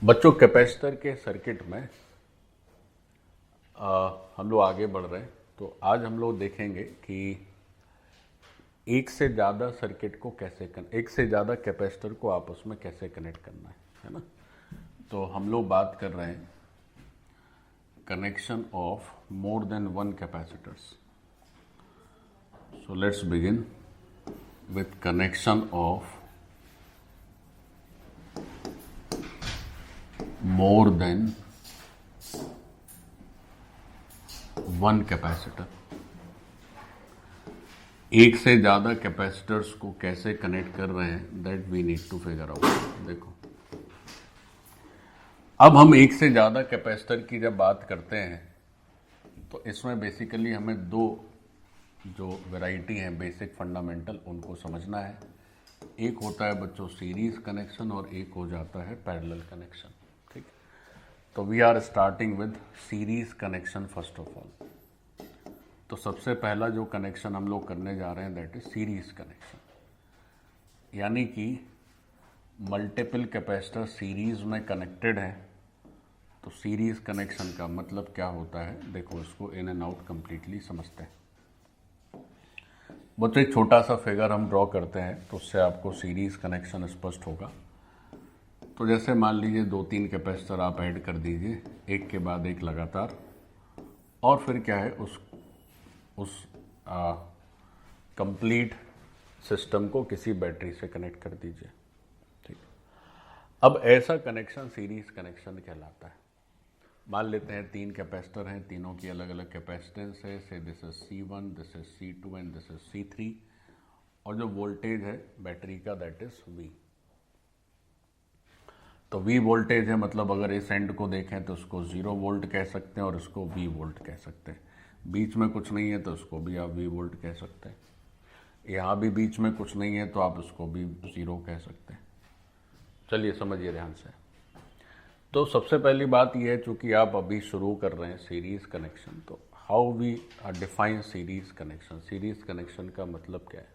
बच्चों, कैपेसिटर के सर्किट में हम लोग आगे बढ़ रहे हैं। तो आज हम लोग देखेंगे कि एक से ज़्यादा सर्किट को कैसे एक से ज़्यादा कैपेसिटर को आपस में कैसे कनेक्ट करना है ना। तो हम लोग बात कर रहे हैं connection of more than one capacitors. So let's begin with connection of more than one capacitor. एक से ज़्यादा कैपेसिटर्स को कैसे कनेक्ट कर रहे हैं, that we need to figure out. देखो, अब हम एक से ज़्यादा कैपेसिटर की जब बात करते हैं तो इसमें बेसिकली हमें दो जो वैरायटी हैं बेसिक फंडामेंटल, उनको समझना है। एक होता है बच्चों सीरीज कनेक्शन और एक हो जाता है पैरेलल कनेक्शन। ठीक, तो we are starting with series connection first of all. तो सबसे पहला जो कनेक्शन हम लोग करने जा रहे हैं दैट इज सीरीज कनेक्शन, यानी कि मल्टीपल कैपेसिटर सीरीज में कनेक्टेड है। तो सीरीज कनेक्शन का मतलब क्या होता है, देखो इसको इन एंड आउट कंप्लीटली समझते हैं। बच्चों, एक छोटा सा फिगर हम ड्रॉ करते हैं तो उससे आपको सीरीज कनेक्शन स्पष्ट होगा। तो जैसे मान लीजिए 2-3 कैपेसिटर आप ऐड कर दीजिए, एक के बाद एक लगातार, और फिर क्या है उस कंप्लीट सिस्टम को किसी बैटरी से कनेक्ट कर दीजिए। ठीक, अब ऐसा कनेक्शन सीरीज कनेक्शन कहलाता है। मान लेते हैं 3 कैपेसिटर हैं, तीनों की अलग अलग कैपेसिटेंस है। से this is C1, this is C2 and this is C3, और जो वोल्टेज है बैटरी का दैट इज V। तो V वोल्टेज है, मतलब अगर इस एंड को देखें तो उसको 0 वोल्ट कह सकते हैं और इसको V वोल्ट कह सकते हैं। बीच में कुछ नहीं है तो उसको भी आप V वोल्ट कह सकते हैं। यहाँ भी बीच में कुछ नहीं है तो आप उसको भी 0 कह सकते हैं। चलिए समझिए ध्यान से। तो सबसे पहली बात यह है, चूंकि आप अभी शुरू कर रहे हैं सीरीज कनेक्शन, तो how we define series connection. Series connection का मतलब क्या है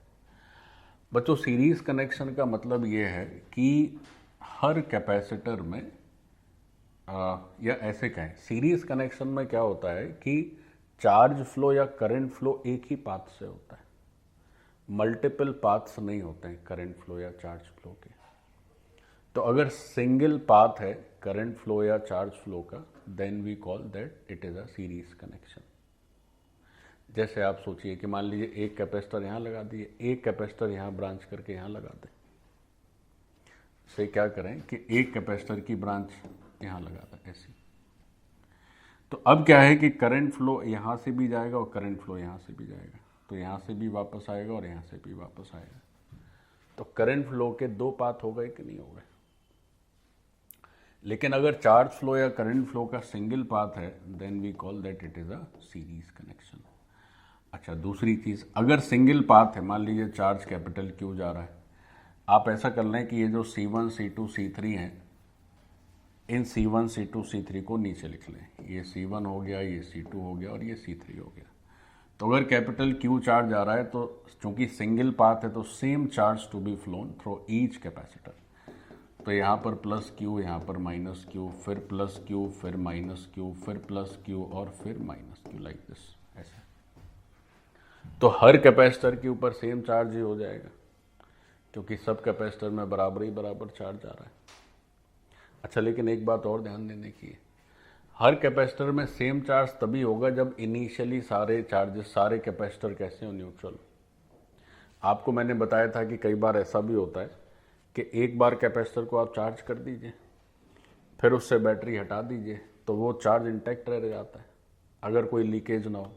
बच्चों? सीरीज कनेक्शन का मतलब ये है कि हर कैपेसिटर में या ऐसे कहें, सीरीज कनेक्शन में क्या होता है कि चार्ज फ्लो या करंट फ्लो एक ही पाथ से होता है, मल्टीपल पाथ्स नहीं होते हैं करंट फ्लो या चार्ज फ्लो के। तो अगर सिंगल पाथ है करंट फ्लो या चार्ज फ्लो का, then we call that it is a series connection. जैसे आप सोचिए कि मान लीजिए एक कैपेसिटर यहां लगा दिए, एक कैपेसिटर यहां ब्रांच करके यहां लगा दें। से क्या करें कि एक कैपेसिटर की ब्रांच यहां लगा दें ऐसी। तो अब क्या है कि करंट फ्लो यहां से भी जाएगा और करंट फ्लो यहां से भी जाएगा, तो यहां से भी वापस आएगा और यहां से भी वापस आएगा। तो करंट फ्लो के दो पाथ हो गए कि नहीं हो गए? लेकिन अगर चार्ज फ्लो या करंट फ्लो का सिंगल पाथ है, then we call that it is a series connection. अच्छा, दूसरी चीज, अगर सिंगल पाथ है, मान लीजिए चार्ज कैपिटल क्यू जा रहा है, आप ऐसा कर लें कि ये जो C1, C2, C3 हैं, इन C1, C2, C3 को नीचे लिख लें। ये C1 हो गया, ये C2 हो गया और ये C3 हो गया। तो अगर कैपिटल Q चार्ज आ रहा है तो चूंकि सिंगल पाथ है तो same charge to be flown through each capacitor. तो यहाँ पर प्लस Q, यहाँ पर माइनस Q, फिर प्लस Q, फिर माइनस Q, फिर प्लस Q और फिर माइनस Q, लाइक दिस, ऐसे। तो हर कैपेसिटर के ऊपर सेम चार्ज ही हो जाएगा क्योंकि सब कैपेसिटर में बराबर चार्ज आ रहा है। अच्छा, लेकिन एक बात और ध्यान देने की है, हर कैपेसिटर में सेम चार्ज तभी होगा जब इनिशियली सारे चार्जेस, सारे कैपेसिटर कैसे हो, न्यूट्रल। आपको मैंने बताया था कि कई बार ऐसा भी होता है कि एक बार कैपेसिटर को आप चार्ज कर दीजिए, फिर उससे बैटरी हटा दीजिए, तो वो चार्ज इंटैक्ट रह जाता है अगर कोई लीकेज ना हो।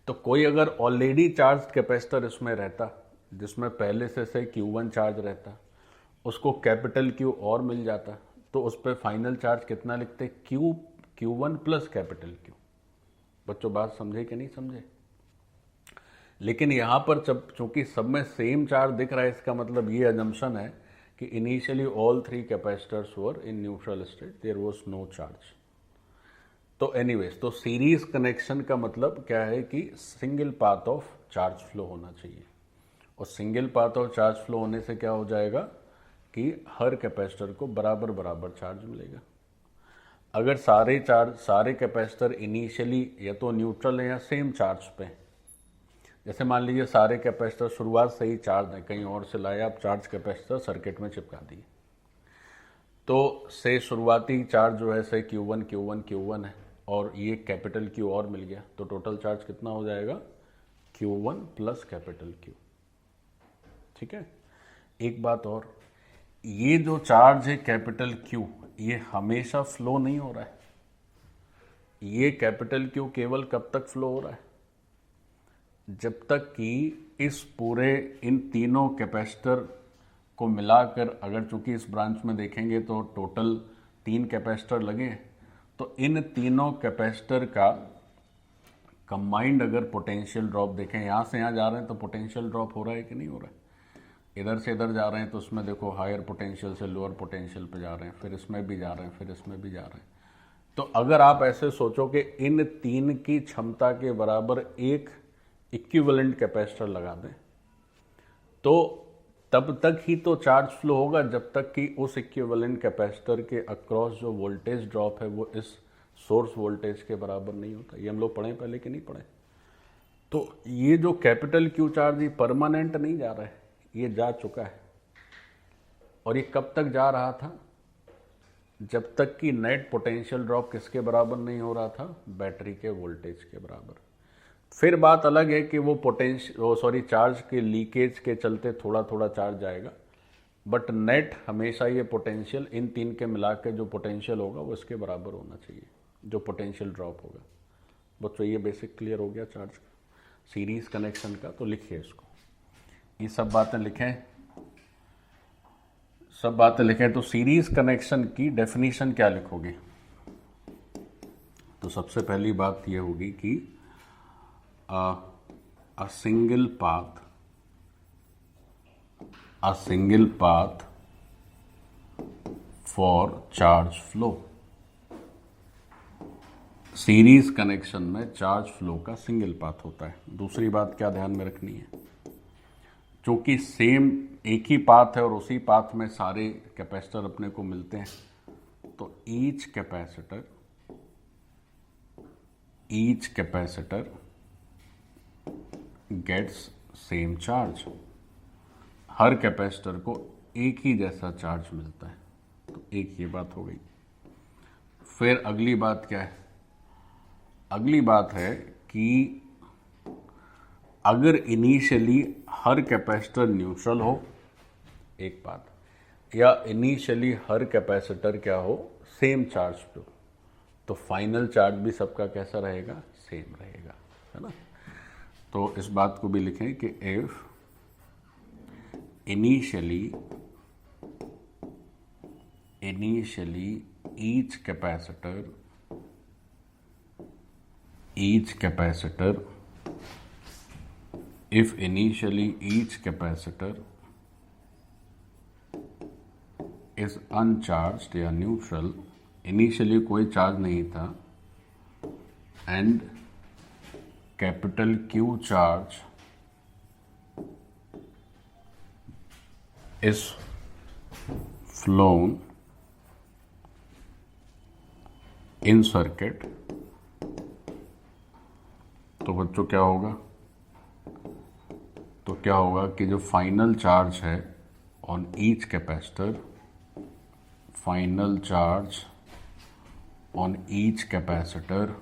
तो कोई अगर ऑलरेडी चार्ज कैपेसिटर इसमें रहता, जिसमें पहले से Q1 चार्ज रहता, उसको कैपिटल Q और मिल जाता, तो उस पर फाइनल चार्ज कितना लिखते? Q1 plus capital Q। बच्चों बात समझे कि नहीं समझे? लेकिन यहां पर जब चूंकि सब में सेम चार्ज दिख रहा है, इसका मतलब ये अजम्पशन है कि initially all 3 capacitors were in neutral state, there was no charge. तो एनीवेज, तो सीरीज कनेक्शन का मतलब क्या है कि single path of charge flow होना चाहिए और सिंगल पाथ और चार्ज फ्लो होने से क्या हो जाएगा कि हर कैपेसिटर को बराबर बराबर चार्ज मिलेगा। अगर सारे कैपेसिटर इनिशियली या तो न्यूट्रल है या सेम चार्ज पे, जैसे मान लीजिए सारे कैपेसिटर शुरुआत से ही चार्ज है, कहीं और से लाए आप चार्ज कैपेसिटर सर्किट में चिपका दिए, तो से शुरुआती चार्ज जो है से Q1 है और ये कैपिटल Q और मिल गया, तो टोटल चार्ज कितना हो जाएगा Q1 प्लस कैपिटल Q। ठीक है। एक बात और, ये जो चार्ज है कैपिटल Q ये हमेशा फ्लो नहीं हो रहा है। ये कैपिटल Q केवल कब तक फ्लो हो रहा है, जब तक कि इस पूरे इन तीनों कैपेसिटर को मिलाकर, अगर चूंकि इस ब्रांच में देखेंगे तो टोटल 3 कैपेसिटर लगे हैं, तो इन तीनों कैपेसिटर का कंबाइंड अगर पोटेंशियल ड्रॉप देखें, यहाँ से यहाँ जा रहे हैं तो पोटेंशियल ड्रॉप हो रहा है कि नहीं हो रहा है, इधर से इधर जा रहे हैं तो उसमें देखो हायर पोटेंशियल से लोअर पोटेंशियल पे जा रहे हैं, फिर इसमें भी जा रहे हैं, फिर इसमें भी जा रहे हैं। तो अगर आप ऐसे सोचो कि इन 3 की क्षमता के बराबर एक इक्विवेलेंट कैपेसिटर लगा दें, तो तब तक ही तो चार्ज फ्लो होगा जब तक कि उस इक्विवेलेंट कैपेसिटर के अक्रॉस जो वोल्टेज ड्रॉप है वो इस सोर्स वोल्टेज के बराबर नहीं होता। ये हम लोग पढ़े पहले कि नहीं पढ़े। तो ये जो कैपिटल Q चार्ज ये परमानेंट नहीं जा रहा है, ये जा चुका है। और ये कब तक जा रहा था, जब तक कि नेट पोटेंशियल ड्रॉप किसके बराबर नहीं हो रहा था, बैटरी के वोल्टेज के बराबर। फिर बात अलग है कि वो चार्ज के लीकेज के चलते थोड़ा थोड़ा चार्ज जाएगा, बट नेट हमेशा ये पोटेंशियल इन 3 के मिला के जो पोटेंशियल होगा वो इसके बराबर होना चाहिए, जो पोटेंशियल ड्रॉप होगा। बच्चों ये बेसिक क्लियर हो गया चार्ज का, सीरीज कनेक्शन का। तो लिखिए इसको, ये सब बातें लिखें। तो सीरीज कनेक्शन की डेफिनेशन क्या लिखोगे, तो सबसे पहली बात ये होगी कि a single path for charge flow। Series connection में चार्ज फ्लो का सिंगल पाथ होता है। दूसरी बात क्या ध्यान में रखनी है, क्योंकि सेम एक ही पाथ है और उसी पाथ में सारे कैपेसिटर अपने को मिलते हैं, तो each capacitor gets same charge. हर कैपेसिटर को एक ही जैसा चार्ज मिलता है, तो एक ये बात हो गई। फिर अगली बात क्या है, अगली बात है कि अगर इनिशियली हर कैपेसिटर न्यूट्रल हो, एक बात, या इनिशियली हर कैपेसिटर क्या हो, सेम चार्ज पे हो, तो फाइनल चार्ज भी सबका कैसा रहेगा, सेम रहेगा, है ना। तो इस बात को भी लिखें कि if initially each capacitor if initially each capacitor is uncharged या neutral, initially कोई चार्ज नहीं था, and capital Q charge is flown in circuit, तो बच्चों क्या होगा, तो क्या होगा कि जो फाइनल चार्ज है on each capacitor, final charge on each capacitor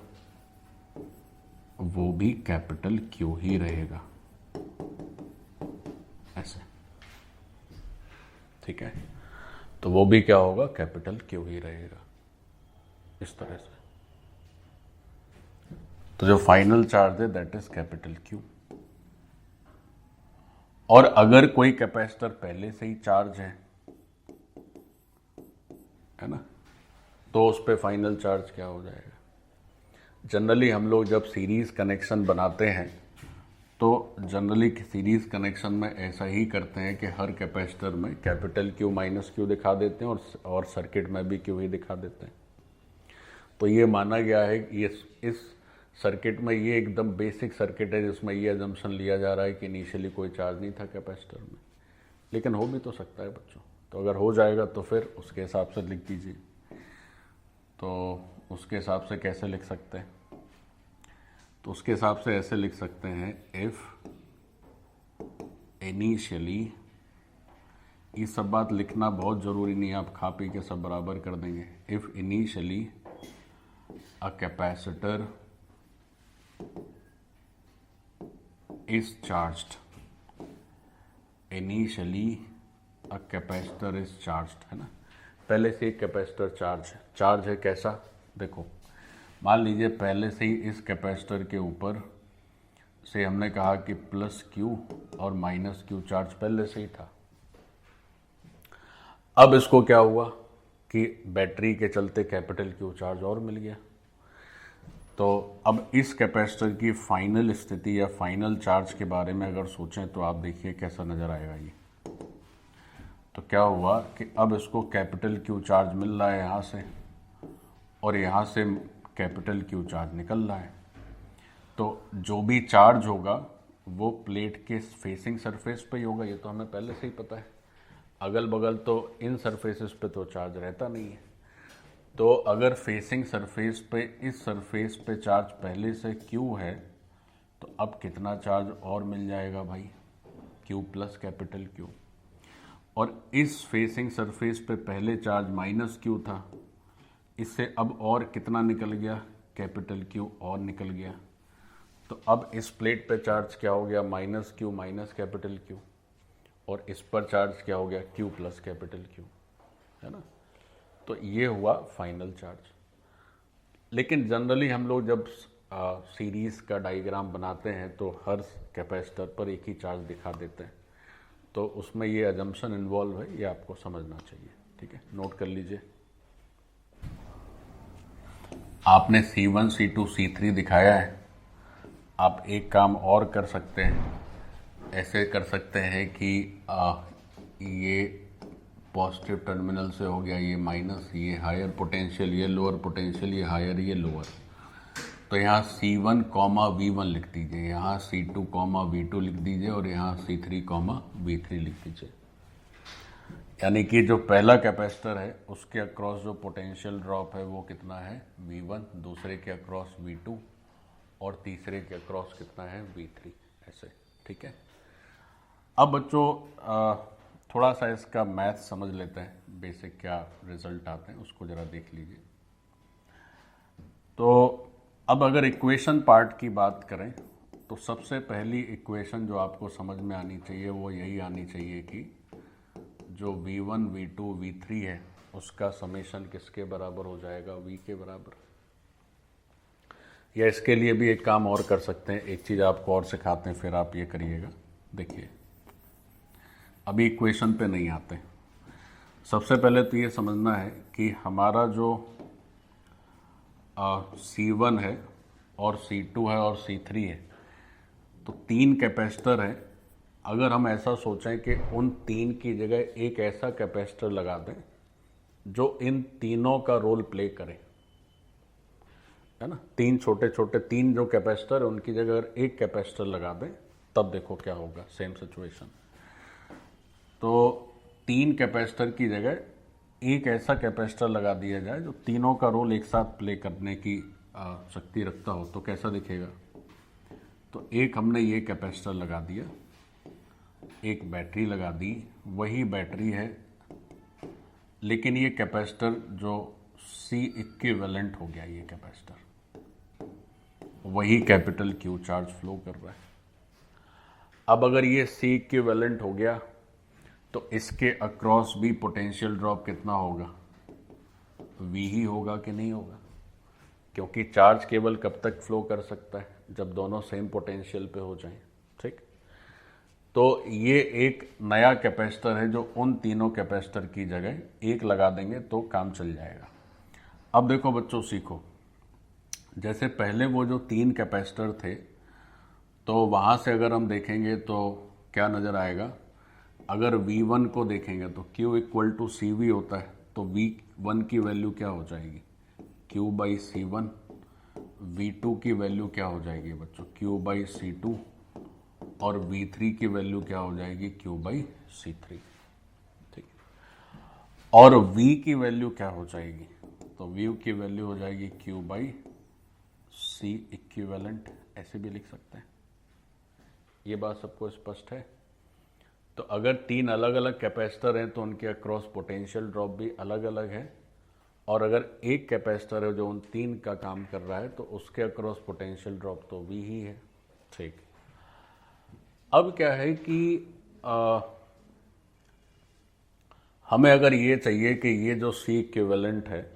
वो भी कैपिटल Q ही रहेगा, ऐसे, ठीक है। तो वो भी क्या होगा, कैपिटल Q ही रहेगा, इस तरह से। तो जो फाइनल चार्ज है दैट इज कैपिटल Q। और अगर कोई कैपेसिटर पहले से ही चार्ज है ना, तो उस पे फाइनल चार्ज क्या हो जाएगा। जनरली हम लोग जब सीरीज कनेक्शन बनाते हैं तो जनरली सीरीज कनेक्शन में ऐसा ही करते हैं कि हर कैपेसिटर में कैपिटल Q माइनस Q दिखा देते हैं और सर्किट में भी Q ही दिखा देते हैं। तो ये माना गया है कि इस सर्किट में ये एकदम बेसिक सर्किट है जिसमें ये अजम्पशन लिया जा रहा है कि इनिशियली कोई चार्ज नहीं था कैपेसिटर में, लेकिन हो भी तो सकता है बच्चों। तो अगर हो जाएगा तो फिर उसके हिसाब से लिख दीजिए। तो उसके हिसाब से कैसे लिख सकते हैं? तो उसके हिसाब से ऐसे लिख सकते हैं, इफ़ इनिशियली, ये सब बात लिखना बहुत ज़रूरी नहीं है, आप खा पी के सब बराबर कर देंगे। If initially a capacitor is charged, initially a capacitor is charged, है ना। पहले से एक कैपेसिटर चार्ज है कैसा? देखो, मान लीजिए पहले से ही इस कैपेसिटर के ऊपर से हमने कहा कि प्लस क्यू और माइनस क्यू चार्ज पहले से ही था। अब इसको क्या हुआ कि बैटरी के चलते कैपिटल क्यू चार्ज और मिल गया। तो अब इस कैपेसिटर की फाइनल स्थिति या फाइनल चार्ज के बारे में अगर सोचें तो आप देखिए कैसा नज़र आएगा ये। तो क्या हुआ कि अब इसको कैपिटल क्यू चार्ज मिल रहा है यहाँ से, और यहाँ से कैपिटल क्यू चार्ज निकल रहा है। तो जो भी चार्ज होगा वो प्लेट के फेसिंग सरफेस पे ही होगा, ये तो हमें पहले से ही पता है। अगल बगल तो इन सरफेसेस पे तो चार्ज रहता नहीं है। तो अगर फेसिंग सरफेस पे, इस सरफेस पे चार्ज पहले से क्यू है, तो अब कितना चार्ज और मिल जाएगा भाई? Q plus capital Q. और इस फेसिंग सरफेस पे पहले चार्ज माइनस क्यू था, इससे अब और कितना निकल गया? कैपिटल क्यू और निकल गया। तो अब इस प्लेट पे चार्ज क्या हो गया? Minus Q minus capital Q. और इस पर चार्ज क्या हो गया? क्यू प्लस कैपिटल क्यू, है ना। तो ये हुआ फाइनल चार्ज। लेकिन जनरली हम लोग जब सीरीज़ का डायग्राम बनाते हैं तो हर कैपेसिटर पर एक ही चार्ज दिखा देते हैं, तो उसमें ये अजम्पशन इन्वॉल्व है, ये आपको समझना चाहिए। ठीक है, नोट कर लीजिए। आपने C1 C2 C3 दिखाया है। आप एक काम और कर सकते हैं, ऐसे कर सकते हैं कि ये पॉजिटिव टर्मिनल से हो गया ये माइनस, ये हायर पोटेंशियल, ये लोअर पोटेंशियल, ये हायर, ये लोअर। तो यहाँ C1 V1 लिख दीजिए, यहाँ C2 V2 लिख दीजिए, और यहाँ C3 V3 लिख दीजिए। यानी कि जो पहला कैपेसिटर है उसके अक्रॉस जो पोटेंशियल ड्रॉप है वो कितना है? V1, दूसरे के अक्रॉस V2, और तीसरे के अक्रॉस कितना है? V3, ऐसे। ठीक है। अब बच्चों थोड़ा सा इसका मैथ समझ लेते हैं, बेसिक क्या रिजल्ट आते हैं उसको ज़रा देख लीजिए। तो अब अगर इक्वेशन पार्ट की बात करें तो सबसे पहली इक्वेशन जो आपको समझ में आनी चाहिए वो यही आनी चाहिए कि जो V1 V2 V3 है उसका समेशन किसके बराबर हो जाएगा? V के बराबर। या इसके लिए भी एक काम और कर सकते हैं, एक चीज़ आपको और सिखाते हैं, फिर आप ये करिएगा। देखिए, अभी इक्वेशन पे नहीं आते। सबसे पहले तो ये समझना है कि हमारा जो C1 है और C2 है और C3 है, तो तीन कैपेसिटर हैं। अगर हम ऐसा सोचें कि उन तीन की जगह एक ऐसा कैपेसिटर लगा दें जो इन तीनों का रोल प्ले करे, है ना। तीन छोटे छोटे तीन जो कैपेसिटर है उनकी जगह अगर एक कैपेसिटर लगा दें, तब देखो क्या होगा, सेम सिचुएशन। तो तीन कैपेसिटर की जगह एक ऐसा कैपेसिटर लगा दिया जाए जो तीनों का रोल एक साथ प्ले करने की शक्ति रखता हो, तो कैसा दिखेगा? तो एक हमने ये कैपेसिटर लगा दिया, एक बैटरी लगा दी, वही बैटरी है, लेकिन ये कैपेसिटर जो C इक्विवेलेंट हो गया, ये कैपेसिटर वही कैपिटल क्यू चार्ज फ्लो कर रहा है। अब अगर ये C इक्विवेलेंट हो गया तो इसके अक्रॉस भी पोटेंशियल ड्रॉप कितना होगा? V ही होगा कि नहीं होगा? क्योंकि चार्ज केवल कब तक फ्लो कर सकता है? जब दोनों सेम पोटेंशियल पे हो जाएं। ठीक, तो ये एक नया कैपेसिटर है जो उन तीनों कैपेसिटर की जगह एक लगा देंगे तो काम चल जाएगा। अब देखो बच्चों, सीखो। जैसे पहले वो जो तीन कैपेसिटर थे, तो वहाँ से अगर हम देखेंगे तो क्या नज़र आएगा? अगर V1 को देखेंगे तो Q इक्वल टू CV होता है, तो V1 की वैल्यू क्या हो जाएगी? Q बाई C1 V2 की वैल्यू क्या हो जाएगी बच्चों, Q/C2, और V3 की वैल्यू क्या हो जाएगी, Q/C3। ठीक, और V की वैल्यू क्या हो जाएगी, तो V की वैल्यू हो जाएगी Q/C इक्विवेलेंट, ऐसे भी लिख सकते हैं। ये बात सबको स्पष्ट है। तो अगर तीन अलग अलग कैपेसिटर हैं तो उनके अक्रॉस पोटेंशियल ड्रॉप भी अलग अलग है, और अगर एक कैपेसिटर है जो उन तीन का काम कर रहा है तो उसके अक्रॉस पोटेंशियल ड्रॉप तो V ही है। ठीक, अब क्या है कि हमें अगर ये चाहिए कि ये जो C इक्विवेलेंट है,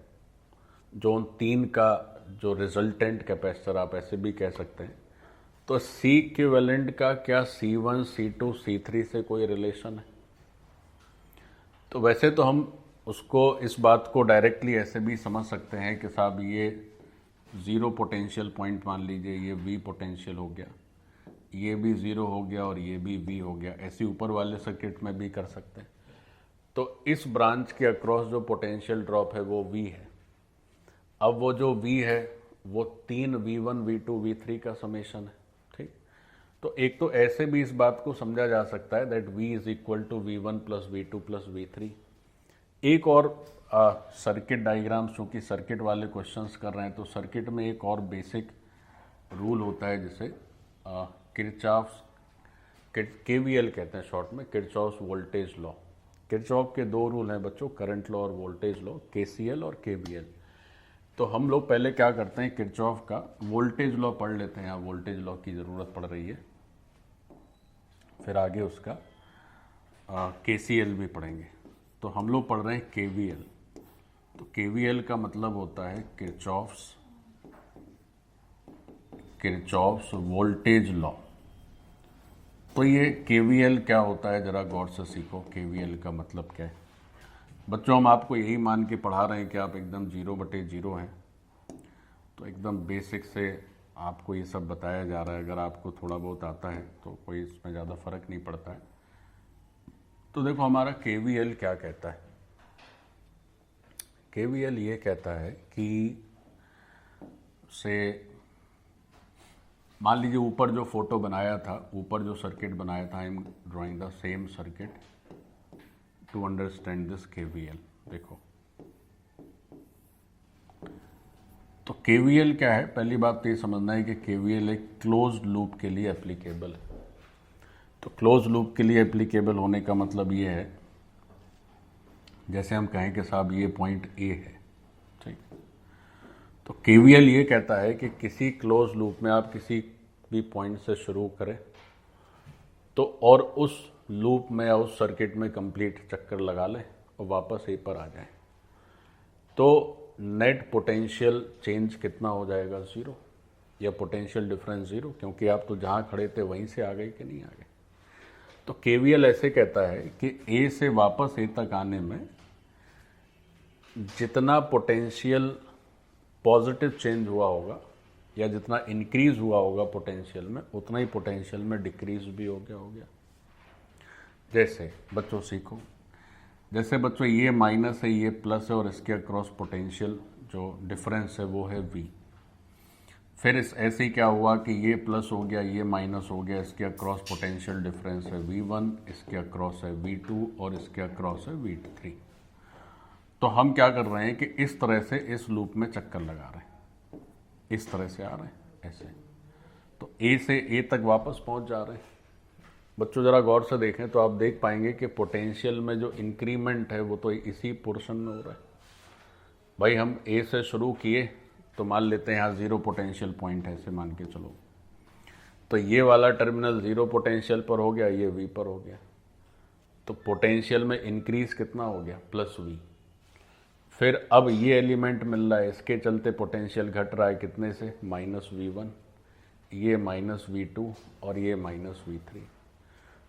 जो उन तीन का जो रिजल्टेंट कैपेसिटर आप ऐसे भी कह सकते हैं, तो C इक्विवेलेंट का क्या C1, C2, C3 से कोई रिलेशन है? तो वैसे तो हम उसको, इस बात को डायरेक्टली ऐसे भी समझ सकते हैं कि साहब ये ज़ीरो पोटेंशियल पॉइंट मान लीजिए, ये V पोटेंशियल हो गया, ये भी ज़ीरो हो गया और ये भी V हो गया, ऐसे ऊपर वाले सर्किट में भी कर सकते हैं। तो इस ब्रांच के अक्रॉस जो पोटेंशियल ड्रॉप है वो V है। अब वो जो V है वो तीन V1, V2, V3 का समेशन है। ठीक, तो एक तो ऐसे भी इस बात को समझा जा सकता है that V is equal to V1 plus V2 plus V3। एक और सर्किट डायग्राम, चूंकि सर्किट वाले क्वेश्चंस कर रहे हैं तो सर्किट में एक और बेसिक रूल होता है जिसे किरचॉफ्स KVL कहते हैं शॉर्ट में, किरचॉफ्स वोल्टेज लॉ। किरचॉफ के दो रूल हैं बच्चों, करंट लॉ और वोल्टेज लॉ, KCL और KVL। तो हम लोग पहले क्या करते हैं, किरचॉफ का वोल्टेज लॉ पढ़ लेते हैं, यहाँ वोल्टेज लॉ की ज़रूरत पड़ रही है, फिर आगे उसका KCL भी पढ़ेंगे। तो हम लोग पढ़ रहे हैं KVL। तो KVL का मतलब होता है किरचॉफ्स वोल्टेज लॉ। तो ये KVL क्या होता है जरा गौर से सीखो, KVL का मतलब क्या है। बच्चों हम आपको यही मान के पढ़ा रहे हैं कि आप एकदम 0/0 हैं, तो एकदम बेसिक से आपको ये सब बताया जा रहा है। अगर आपको थोड़ा बहुत आता है तो कोई इसमें ज़्यादा फर्क नहीं पड़ता है। तो देखो हमारा KVL क्या कहता है, KVL ये कहता है कि से मान लीजिए ऊपर जो फोटो बनाया था, ऊपर जो सर्किट बनाया था, I am drawing the same circuit to understand this KVL। देखो तो KVL क्या है, पहली बात तो ये समझना है कि KVL एक क्लोज्ड लूप के लिए एप्लीकेबल है। तो क्लोज लूप के लिए एप्लीकेबल होने का मतलब ये है, जैसे हम कहें कि साहब ये पॉइंट A है, ठीक, तो KVL ये कहता है कि किसी क्लोज लूप में आप किसी भी पॉइंट से शुरू करें तो और उस लूप में या उस सर्किट में कंप्लीट चक्कर लगा लें और वापस A पर आ जाएं, तो नेट पोटेंशियल चेंज कितना हो जाएगा, 0, या पोटेंशियल डिफरेंस 0, क्योंकि आप तो जहाँ खड़े थे वहीं से आ गए कि नहीं आ गए। तो KVL ऐसे कहता है कि A से वापस A तक आने में जितना पोटेंशियल पॉजिटिव चेंज हुआ होगा या जितना इंक्रीज हुआ होगा पोटेंशियल में, उतना ही पोटेंशियल में डिक्रीज भी हो गया। जैसे बच्चों सीखो, जैसे बच्चों ये माइनस है, ये प्लस है, और इसके अक्रॉस पोटेंशियल जो डिफरेंस है वो है V। फिर इस ऐसे ही क्या हुआ कि ये प्लस हो गया, ये माइनस हो गया, इसके अक्रॉस पोटेंशियल डिफरेंस है V1, इसके अक्रॉस है V2 और इसके अक्रॉस है V3। तो हम क्या कर रहे हैं कि इस तरह से इस लूप में चक्कर लगा रहे हैं, इस तरह से आ रहे हैं ऐसे, तो A से A तक वापस पहुंच जा रहे हैं। बच्चों ज़रा गौर से देखें तो आप देख पाएंगे कि पोटेंशियल में जो इंक्रीमेंट है वो तो इसी पोर्शन में हो रहा है। भाई हम A से शुरू किए तो मान लेते हैं यहाँ 0 पोटेंशियल पॉइंट है, ऐसे मान के चलो, तो ये वाला टर्मिनल 0 पोटेंशियल पर हो गया, ये V पर हो गया, तो पोटेंशियल में इंक्रीज कितना हो गया, +V। फिर अब ये एलिमेंट मिल रहा है, इसके चलते पोटेंशियल घट रहा है कितने से, -V1, ये -V2 और ये -V3।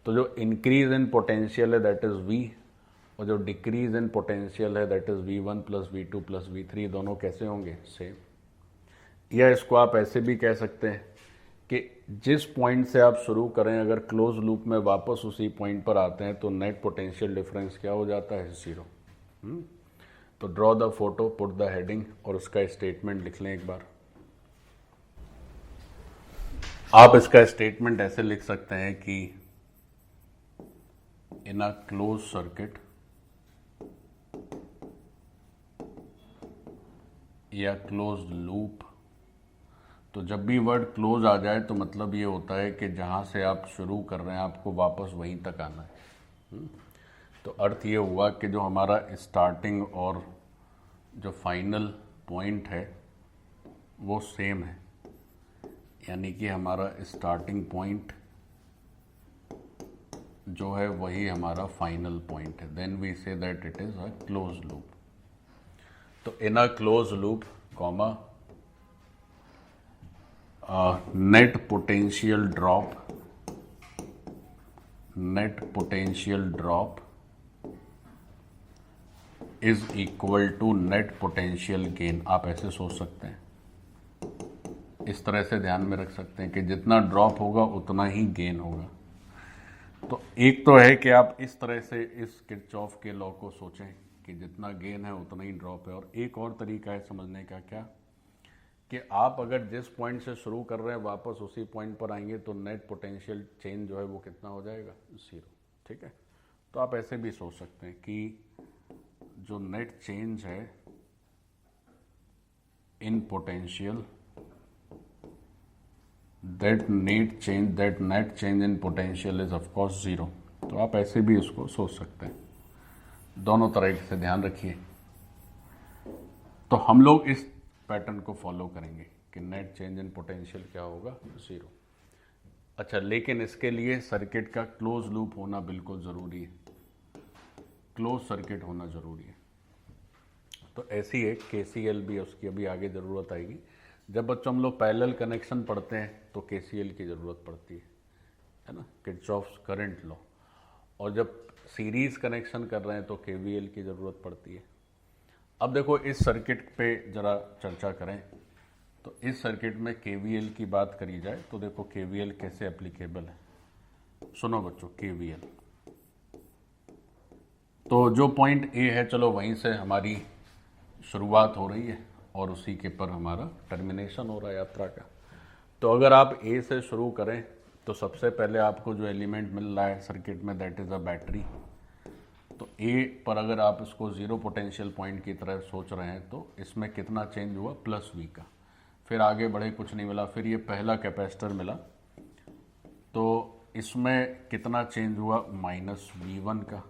तो जो इंक्रीज इन पोटेंशियल है दैट इज V, और जो डिक्रीज इन पोटेंशियल है that is V1 plus V2 plus V3, दोनों कैसे होंगे, सेम। या इसको आप ऐसे भी कह सकते हैं कि जिस पॉइंट से आप शुरू करें, अगर क्लोज लूप में वापस उसी पॉइंट पर आते हैं तो नेट पोटेंशियल डिफरेंस क्या हो जाता है, 0। तो draw the photo, put the heading और उसका स्टेटमेंट लिख लें एक बार। आप इसका स्टेटमेंट ऐसे लिख सकते हैं कि इन अ क्लोज सर्किट या क्लोज लूप, तो जब भी वर्ड क्लोज आ जाए तो मतलब ये होता है कि जहाँ से आप शुरू कर रहे हैं आपको वापस वहीं तक आना है। तो अर्थ ये हुआ कि जो हमारा स्टार्टिंग और जो फाइनल पॉइंट है वो सेम है, यानी कि हमारा स्टार्टिंग पॉइंट जो है वही हमारा फाइनल पॉइंट है। Then we say that it is a close loop. तो in a close loop comma net potential drop is equal to net potential gain। आप ऐसे सोच सकते हैं, इस तरह से ध्यान में रख सकते हैं कि जितना ड्रॉप होगा उतना ही गेन होगा। तो एक तो है कि आप इस तरह से इस किरचॉफ के लॉ को सोचें कि जितना गेन है उतना ही ड्रॉप है। और एक और तरीका है समझने का, क्या कि आप अगर जिस पॉइंट से शुरू कर रहे हैं वापस उसी पॉइंट पर आएंगे तो नेट पोटेंशियल चेंज जो है वो कितना हो जाएगा, 0। ठीक है, तो आप ऐसे भी सोच सकते हैं कि जो नेट चेंज है in potential, that net change in potential is of course 0। तो आप ऐसे भी इसको सोच सकते हैं, दोनों तरह से ध्यान रखिए। तो हम लोग इस पैटर्न को फॉलो करेंगे कि नेट चेंज इन पोटेंशियल क्या होगा, 0। अच्छा, लेकिन इसके लिए सर्किट का क्लोज लूप होना बिल्कुल ज़रूरी है, क्लोज सर्किट होना ज़रूरी है। तो ऐसी एक KCL भी, उसकी अभी आगे ज़रूरत आएगी। जब बच्चों हम लोग पैरेलल कनेक्शन पढ़ते हैं तो KCL की ज़रूरत पड़ती है ना, किरचॉफ्स करंट लॉ। और जब सीरीज़ कनेक्शन कर रहे हैं तो KVL की ज़रूरत पड़ती है। अब देखो इस सर्किट पे ज़रा चर्चा करें। तो इस सर्किट में KVL की बात करी जाए तो देखो KVL कैसे एप्लीकेबल है। सुनो बच्चों, KVL तो जो पॉइंट A है, चलो वहीं से हमारी शुरुआत हो रही है और उसी के पर हमारा टर्मिनेशन हो रहा है यात्रा का। तो अगर आप A से शुरू करें तो सबसे पहले आपको जो एलिमेंट मिल रहा है सर्किट में, दैट इज़ अ बैटरी। तो A पर अगर आप इसको 0 पोटेंशियल पॉइंट की तरह सोच रहे हैं तो इसमें कितना चेंज हुआ, +V का। फिर आगे बढ़े कुछ नहीं मिला, फिर ये पहला कैपेसिटर मिला तो इसमें कितना चेंज हुआ, -V1 का।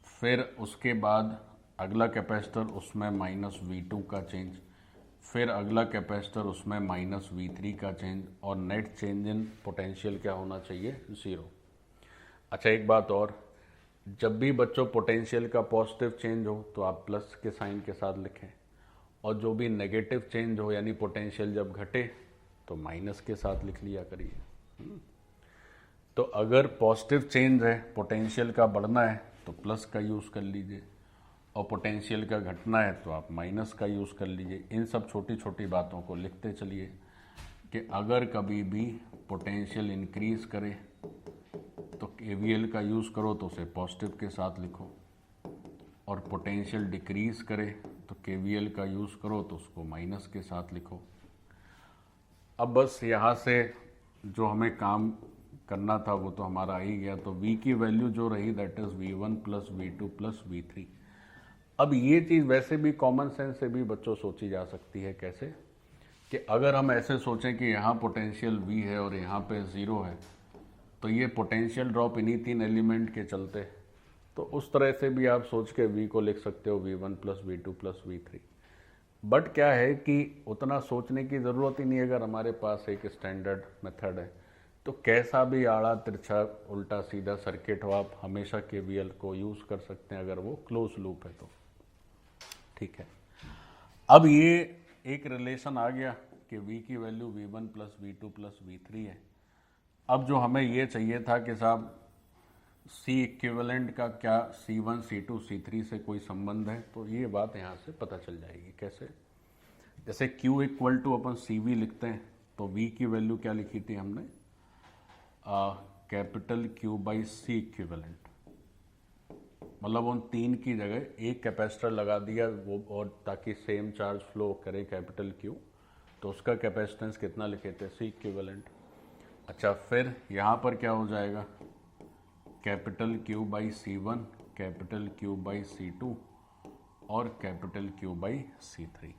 फिर उसके बाद अगला कैपेसिटर, उसमें -V2 का चेंज। फिर अगला कैपेसिटर, उसमें -V3 का चेंज। और नेट चेंज इन पोटेंशियल क्या होना चाहिए, 0। अच्छा, एक बात और, जब भी बच्चों पोटेंशियल का पॉजिटिव चेंज हो तो आप प्लस के साइन के साथ लिखें, और जो भी नेगेटिव चेंज हो यानी पोटेंशियल जब घटे तो माइनस के साथ लिख लिया करिए। तो अगर पॉजिटिव चेंज है, पोटेंशियल का बढ़ना है तो प्लस का यूज़ कर लीजिए, और पोटेंशियल का घटना है तो आप माइनस का यूज़ कर लीजिए। इन सब छोटी छोटी बातों को लिखते चलिए कि अगर कभी भी पोटेंशियल इंक्रीज करे तो KVL का यूज़ करो तो उसे पॉजिटिव के साथ लिखो, और पोटेंशियल डिक्रीज करे तो KVL का यूज़ करो तो उसको माइनस के साथ लिखो। अब बस यहाँ से जो हमें काम करना था वो तो हमारा आ ही गया। तो V की वैल्यू जो रही, that is V1 + V2 + V3। अब ये चीज़ वैसे भी कॉमन सेंस से भी बच्चों सोची जा सकती है। कैसे कि अगर हम ऐसे सोचें कि यहाँ पोटेंशियल V है और यहाँ पे 0 है, तो ये पोटेंशियल ड्रॉप इन्हीं 3 एलिमेंट के चलते, तो उस तरह से भी आप सोच के V को लिख सकते हो, V1 + V2 + V3। बट क्या है कि उतना सोचने की ज़रूरत ही नहीं है अगर हमारे पास एक स्टैंडर्ड मेथड है। तो कैसा भी आड़ा तिरछा उल्टा सीधा सर्किट हो, आप हमेशा KVL को यूज़ कर सकते हैं अगर वो क्लोज लूप है तो। ठीक है, अब ये एक रिलेशन आ गया कि V की वैल्यू V1 + V2 + V3 है। अब जो हमें ये चाहिए था कि साहब C इक्विवेलेंट का क्या C1 C2 C3 से कोई संबंध है, तो ये बात यहाँ से पता चल जाएगी। कैसे, जैसे Q = अपन CV लिखते हैं तो V की वैल्यू क्या लिखी थी हमने, Q/C इक्विवेलेंट। मतलब उन 3 की जगह एक कैपेसिटर लगा दिया वो, और ताकि सेम चार्ज फ्लो करे Q, तो उसका कैपेसिटेंस कितना लिखे थे, C इक्विवेलेंट। अच्छा, फिर यहाँ पर क्या हो जाएगा, capital Q by C1, capital Q by C2 और कैपिटल Q बाई C3।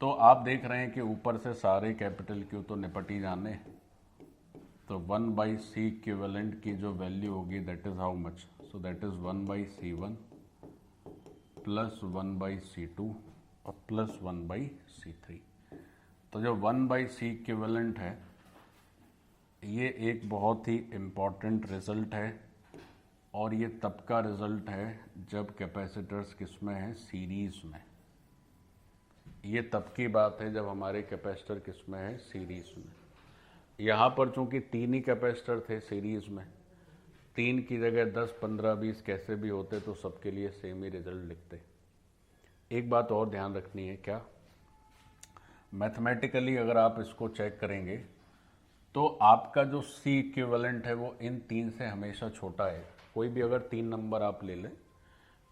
तो आप देख रहे हैं कि ऊपर से सारे कैपिटल Q तो निपट ही जाने, तो 1 बाई सी इक्विवेलेंट की जो वैल्यू होगी that is how much, so that is 1 by C1 plus 1 by C2 और प्लस 1 बाई C3। तो जो 1 बाई सी इक्विवेलेंट है ये एक बहुत ही इम्पॉर्टेंट रिजल्ट है, और ये तब का रिजल्ट है जब कैपेसिटर्स किस में है, सीरीज में। ये तब की बात है जब हमारे कैपेसिटर किस में है, सीरीज में। यहाँ पर चूंकि 3 ही कैपेसिटर थे सीरीज में, 3 की जगह 10, 15, 20 कैसे भी होते तो सबके लिए सेम ही रिजल्ट लिखते। एक बात और ध्यान रखनी है, क्या मैथमेटिकली अगर आप इसको चेक करेंगे तो आपका जो सी इक्विवेलेंट है वो इन 3 से हमेशा छोटा है। कोई भी अगर 3 नंबर आप ले लें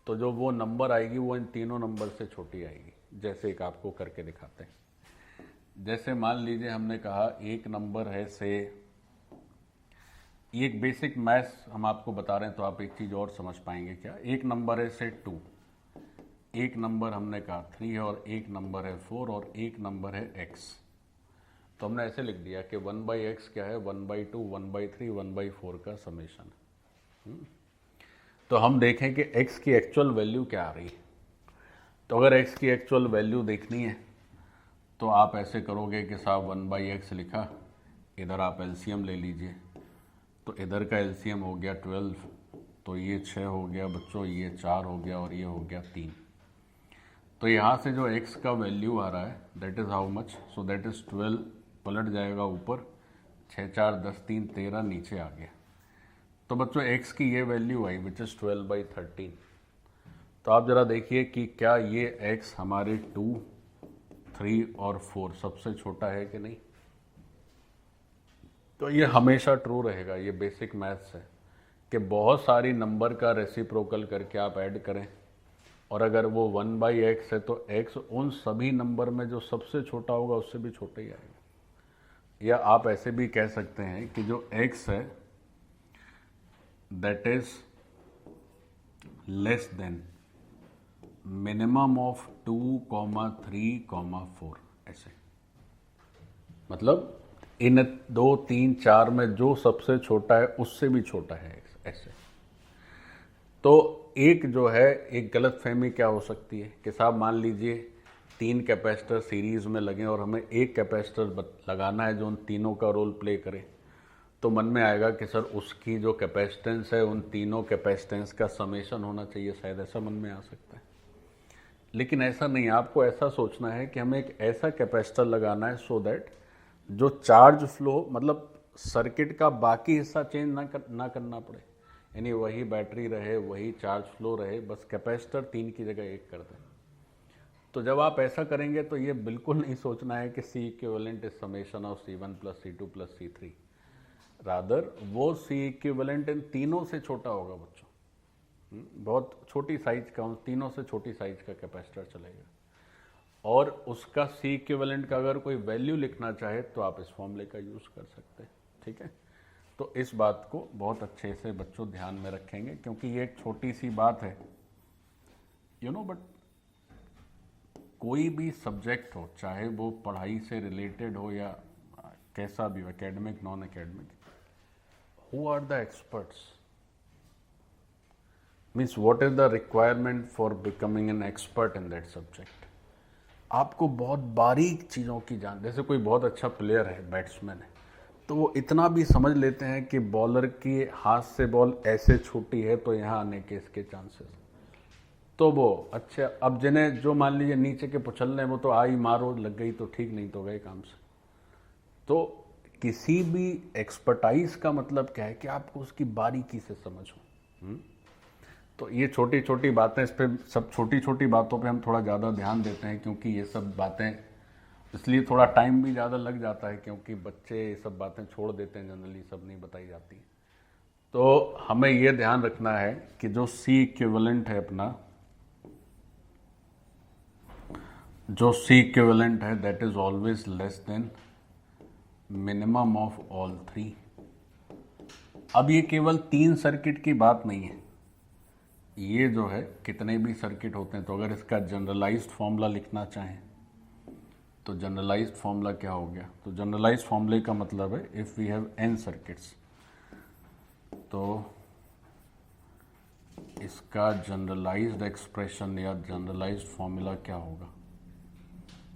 तो जो वो नंबर आएगी वो इन तीनों नंबर से छोटी आएगी। जैसे एक आपको करके दिखाते हैं, जैसे मान लीजिए हमने कहा एक नंबर है से, ये एक बेसिक मैथ्स हम आपको बता रहे हैं तो आप एक चीज़ और समझ पाएंगे। क्या, एक नंबर है से 2, एक नंबर हमने कहा 3 है, और एक नंबर है 4, और एक नंबर है x। तो हमने ऐसे लिख दिया कि 1 बाई एक्स क्या है, 1 बाई 2, 1 बाई 3, 1 बाई 4 का समेशन। तो हम देखें कि x की एक्चुअल वैल्यू क्या आ रही है। तो अगर x की एक्चुअल वैल्यू देखनी है तो आप ऐसे करोगे कि साहब 1 बाई एक्स लिखा, इधर आप एलसीएम ले लीजिए, तो इधर का एलसीएम हो गया 12, तो ये 6 हो गया बच्चों, ये 4 हो गया, और ये हो गया 3। तो यहाँ से जो x का वैल्यू आ रहा है that is how much, so that is 12, पलट जाएगा ऊपर, 6 4 10 3 13 नीचे आ गया। तो बच्चों x की ये value I which is 12 by 13। तो आप ज़रा देखिए कि क्या ये x हमारे 2, 3 और 4 सबसे छोटा है कि नहीं। तो ये हमेशा ट्रू रहेगा, ये बेसिक मैथ्स है कि बहुत सारी नंबर का रेसिप्रोकल करके आप ऐड करें, और अगर वो 1 बाई एक्स है तो x उन सभी नंबर में जो सबसे छोटा होगा उससे भी छोटा ही आएगा। या आप ऐसे भी कह सकते हैं कि जो x है that is less than minimum of 2, 3, 4, ऐसे। मतलब इन 2, 3, 4 में जो सबसे छोटा है उससे भी छोटा है x, ऐसे। तो एक जो है, एक गलत फहमी क्या हो सकती है कि साहब मान लीजिए 3 कैपेसिटर सीरीज में लगे और हमें एक कैपेसिटर लगाना है जो उन तीनों का रोल प्ले करे, तो मन में आएगा कि सर उसकी जो कैपेसिटेंस है उन तीनों कैपेसिटेंस का समेशन होना चाहिए, शायद ऐसा मन में आ सकता है। लेकिन ऐसा नहीं, आपको ऐसा सोचना है कि हमें एक ऐसा कैपेसिटर लगाना है सो दैट जो चार्ज फ्लो, मतलब सर्किट का बाकी हिस्सा चेंज ना करना पड़े, यानी वही बैटरी रहे, वही चार्ज फ्लो रहे, बस कैपेसिटर 3 की जगह 1 कर दें। तो जब आप ऐसा करेंगे तो ये बिल्कुल नहीं सोचना है कि C equivalent is summation of C1 plus C2 plus C3, rather वो C इक्विवेलेंट इन तीनों से छोटा होगा बच्चों। बहुत छोटी साइज का, उन तीनों से छोटी साइज का कैपेसिटर चलेगा, और उसका C इक्विवेलेंट का अगर कोई वैल्यू लिखना चाहे तो आप इस फॉर्मूले का यूज़ कर सकते हैं। ठीक है, तो इस बात को बहुत अच्छे से बच्चों ध्यान में रखेंगे, क्योंकि ये एक छोटी सी बात है, बट कोई भी सब्जेक्ट हो, चाहे वो पढ़ाई से रिलेटेड हो या कैसा भी हो, academic, non academic, who are the experts, means what is the requirement for becoming an expert in that subject. आपको बहुत बारीक चीज़ों की जान, जैसे कोई बहुत अच्छा प्लेयर है, बैट्समैन है, तो वो इतना भी समझ लेते हैं कि बॉलर की हाथ से बॉल ऐसे छूटी है तो यहाँ आने के इसके चांसेस, तो वो अच्छा। अब जिन्हें जो मान लीजिए नीचे के पुछलने, वो तो आई मारो लग गई तो ठीक, नहीं तो गए काम से। तो किसी भी एक्सपर्टाइज का मतलब क्या है कि आपको उसकी बारीकी से समझ हो। तो ये छोटी छोटी बातें, इस पर सब छोटी छोटी बातों पे हम थोड़ा ज़्यादा ध्यान देते हैं, क्योंकि ये सब बातें, इसलिए थोड़ा टाइम भी ज़्यादा लग जाता है, क्योंकि बच्चे ये सब बातें छोड़ देते हैं, जनरली सब नहीं बताई जाती। तो हमें ये ध्यान रखना है कि जो C इक्विवेलेंट है अपना, जो C इक्विवेलेंट है that is always less than minimum of all three. अब ये केवल 3 सर्किट की बात नहीं है, ये जो है कितने भी सर्किट होते हैं। तो अगर इसका जनरलाइज्ड फॉर्मूला लिखना चाहें तो जनरलाइज्ड फॉर्मूला क्या हो गया? तो जनरलाइज्ड फॉर्मूले का मतलब है if we have n circuits, तो इसका जनरलाइज्ड एक्सप्रेशन या जनरलाइज्ड फॉर्मूला क्या होगा?